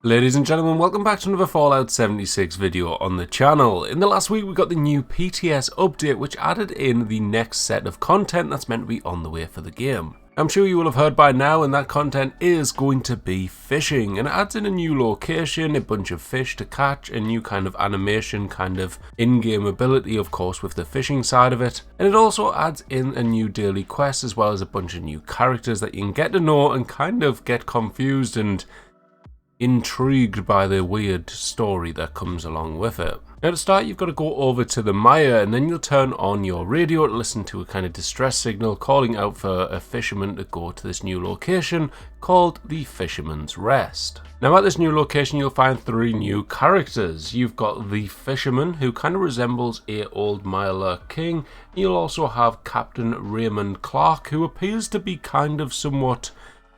Ladies and gentlemen, welcome back to another Fallout 76 video on the channel. In the last week we got the new PTS update which added in the next set of content that's meant to be on the way for the game. I'm sure you will have heard by now, and that content is going to be fishing, and it adds in a new location, a bunch of fish to catch, a new kind of animation, kind of in-game ability of course with the fishing side of it, and it also adds in a new daily quest as well as a bunch of new characters that you can get to know and kind of get confused and intrigued by the weird story that comes along with it. Now to start, you've got to go over to the mire and then you'll turn on your radio to listen to a kind of distress signal calling out for a fisherman to go to this new location called the Fisherman's Rest. Now at this new location you'll find three new characters. You've got the fisherman, who kind of resembles a old Mire king. You'll also have Captain Raymond Clark, who appears to be kind of somewhat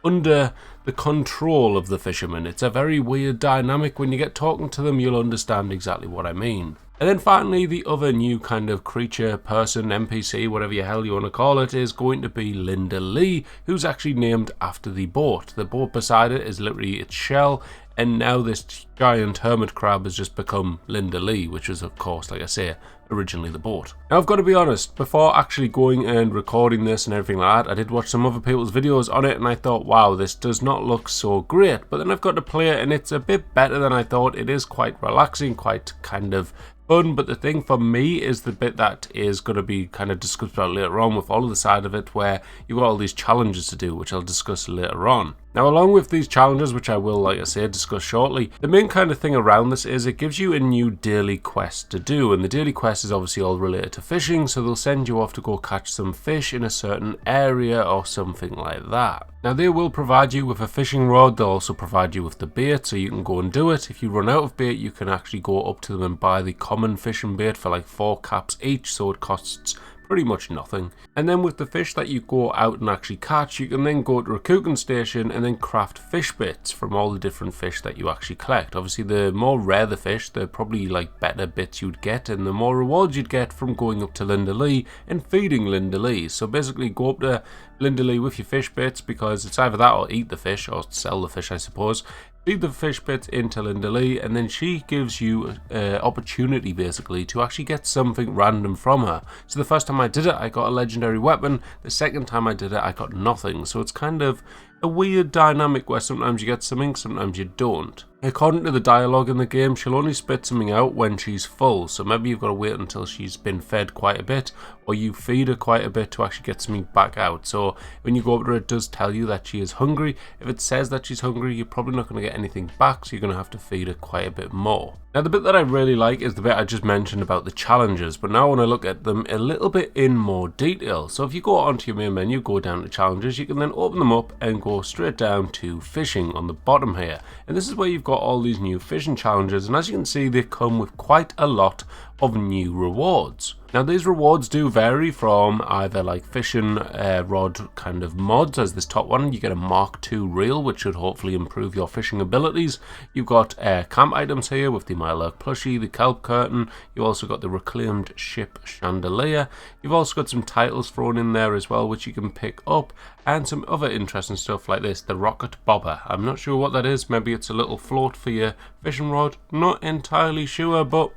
under the control of the fisherman. It's a very weird dynamic. When you get talking to them, you'll understand exactly what I mean. And then finally, the other new kind of creature, person, NPC, whatever the hell you want to call it, is going to be Linda Lee, who's actually named after the boat. The boat beside it is literally its shell, and now this giant hermit crab has just become Linda Lee, which is of course, like I say, originally the boat. Now I've got to be honest, before actually going and recording this and everything like that, I did watch some other people's videos on it and I thought, wow, this does not look so great. But then I've got to play it and it's a bit better than I thought. It is quite relaxing, quite kind of fun, but the thing for me is the bit that is going to be kind of discussed about later on with all of the side of it where you've got all these challenges to do, which I'll discuss later on. Now along with these challenges, which I will, like I said, discuss shortly, the main kind of thing around this is it gives you a new daily quest to do, and the daily quest is obviously all related to fishing, so they'll send you off to go catch some fish in a certain area or something like that. Now they will provide you with a fishing rod, they'll also provide you with the bait so you can go and do it. If you run out of bait, you can actually go up to them and buy the common fishing bait for like 4 caps each, so it costs pretty much nothing. And then with the fish that you go out and actually catch, you can then go to a cooking station and then craft fish bits from all the different fish that you actually collect. Obviously the more rare the fish, the probably like better bits you'd get and the more rewards you'd get from going up to Linda Lee and feeding Linda Lee. So basically go up to Linda Lee with your fish bits, because it's either that or eat the fish or sell the fish, I suppose. Feed the fish bits into Linda Lee and then she gives you opportunity basically to actually get something random from her. So the first time I did it I got a legendary weapon, the second time I did it I got nothing, so it's kind of a weird dynamic where sometimes you get something, sometimes you don't. According to the dialogue in the game, she'll only spit something out when she's full, so maybe you've got to wait until she's been fed quite a bit, or you feed her quite a bit to actually get something back out. So when you go up to her, it does tell you that she is hungry. If it says that she's hungry, you're probably not going to get anything back, so you're going to have to feed her quite a bit more. Now the bit that I really like is the bit I just mentioned about the challenges, but now I want to look at them a little bit in more detail. So if you go onto your main menu, go down to challenges, you can then open them up and go straight down to fishing on the bottom here. And this is where you've got all these new fishing challenges, and as you can see they come with quite a lot of new rewards. Now these rewards do vary from either like fishing rod kind of mods, as this top one, you get a Mark II reel which should hopefully improve your fishing abilities. You've got camp items here with the Mire plushie, the kelp curtain, you've also got the reclaimed ship chandelier, you've also got some titles thrown in there as well which you can pick up, and some other interesting stuff like this, the rocket bobber. I'm not sure what that is, maybe it's a little float for your fishing rod, not entirely sure, but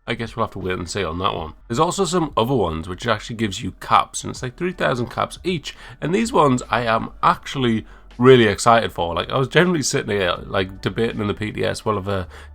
I guess we'll have to wait and see on that one. There's also some other ones which actually gives you caps, and it's like 3,000 caps each, and these ones I am actually really excited for. Like I was generally sitting here like debating in the PTS, well,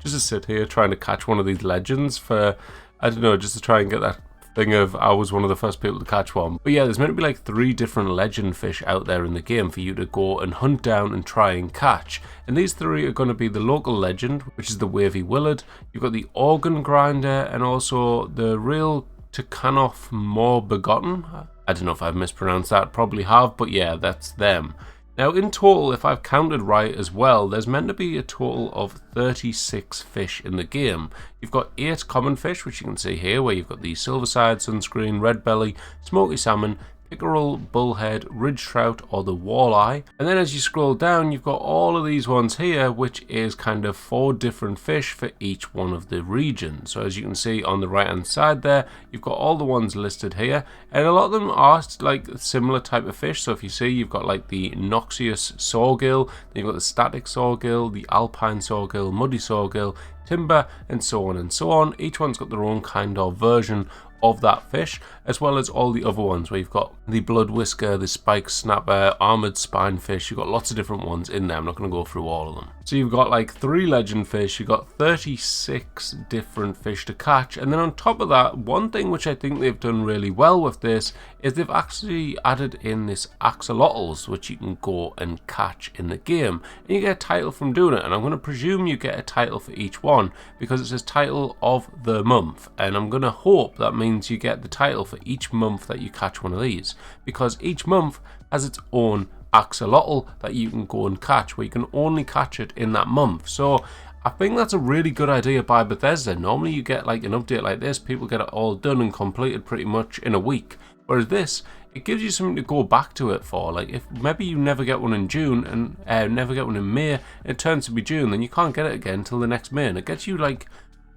just to sit here trying to catch one of these legends for, I don't know, just to try and get that thing of I was one of the first people to catch one. But yeah, there's meant to be like 3 different legend fish out there in the game for you to go and hunt down and try and catch. And these 3 are going to be the local legend, which is the wavy willard, you've got the organ grinder, and also the real Tukanoff more begotten. I don't know if I've mispronounced that, probably have, but yeah, that's them. Now in total, if I've counted right as well, there's meant to be a total of 36 fish in the game. You've got 8 common fish, which you can see here, where you've got the silverside, sunscreen, red belly, smoky salmon, pickerel, bullhead, ridge trout, or the walleye. And then as you scroll down, you've got all of these ones here, which is kind of 4 different fish for each one of the regions. So as you can see on the right hand side there, you've got all the ones listed here, and a lot of them are like similar type of fish. So if you see, you've got like the noxious sawgill, then you've got the static sawgill, the alpine sawgill, muddy sawgill, timber, and so on and so on. Each one's got their own kind of version of that fish, as well as all the other ones where you've got the blood whisker, the spike snapper, armored spinefish. You've got lots of different ones in there. I'm not going to go through all of them. So you've got like 3 legend fish, you've got 36 different fish to catch, and then on top of that, one thing which I think they've done really well with this is they've actually added in this axolotls, which you can go and catch in the game, and you get a title from doing it. And I'm going to presume you get a title for each one because it says title of the month, and I'm going to hope that means you get the title for each month that you catch one of these, because each month has its own axolotl that you can go and catch, where you can only catch it in that month. So I think that's a really good idea by Bethesda. Normally you get like an update like this, people get it all done and completed pretty much in a week, whereas this, it gives you something to go back to it for. Like if maybe you never get one in June and never get one in May, and it turns to be June, then you can't get it again until the next May, and it gets you like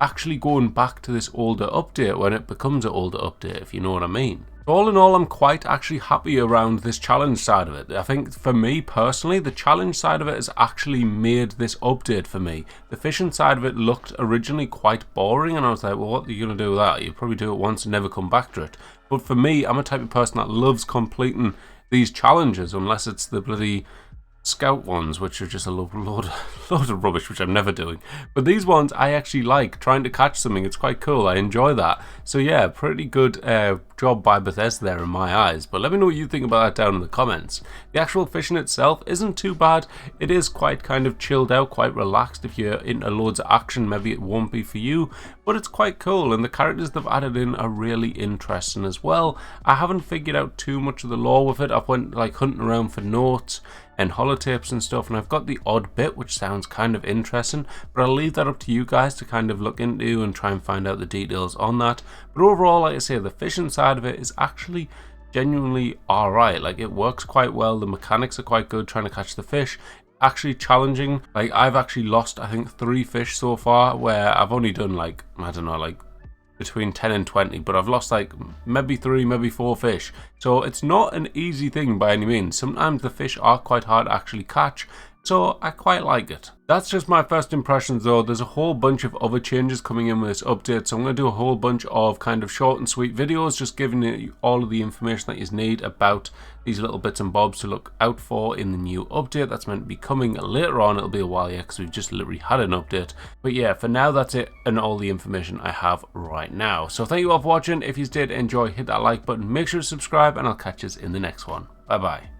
actually going back to this older update when it becomes an older update, if you know what I mean. All in all, I'm quite actually happy around this challenge side of it. I think for me personally, the challenge side of it has actually made this update for me. The fishing side of it looked originally quite boring, and I was like, well, what are you going to do with that? You'll probably do it once and never come back to it. But for me, I'm a type of person that loves completing these challenges, unless it's the bloody scout ones, which are just a load of rubbish, which I'm never doing. But these ones I actually like, trying to catch something. It's quite cool. I enjoy that. So yeah, pretty good job by Bethesda there in my eyes. But let me know what you think about that down in the comments. The actual fishing itself isn't too bad. It is quite kind of chilled out, quite relaxed. If you're into loads of action, maybe it won't be for you, but it's quite cool, and the characters they've added in are really interesting as well. I haven't figured out too much of the lore with it. I've went like hunting around for notes and holotapes and stuff, and I've got the odd bit which sounds kind of interesting, but I'll leave that up to you guys to kind of look into and try and find out the details on that. But overall, like I say, the fishing side of it is actually genuinely alright. Like it works quite well, the mechanics are quite good trying to catch the fish. Actually challenging. Like I've actually lost I think 3 fish so far, where I've only done like, I don't know, like between 10 and 20, but I've lost like maybe 3, maybe 4 fish. So it's not an easy thing by any means. Sometimes the fish are quite hard to actually catch, so I quite like it. That's just my first impressions though. There's a whole bunch of other changes coming in with this update, so I'm going to do a whole bunch of kind of short and sweet videos, just giving you all of the information that you need about these little bits and bobs to look out for in the new update that's meant to be coming later on. It'll be a while yet because we've just literally had an update. But yeah, for now that's it and all the information I have right now. So thank you all for watching. If you did enjoy, hit that like button, make sure to subscribe, and I'll catch you in the next one. Bye bye.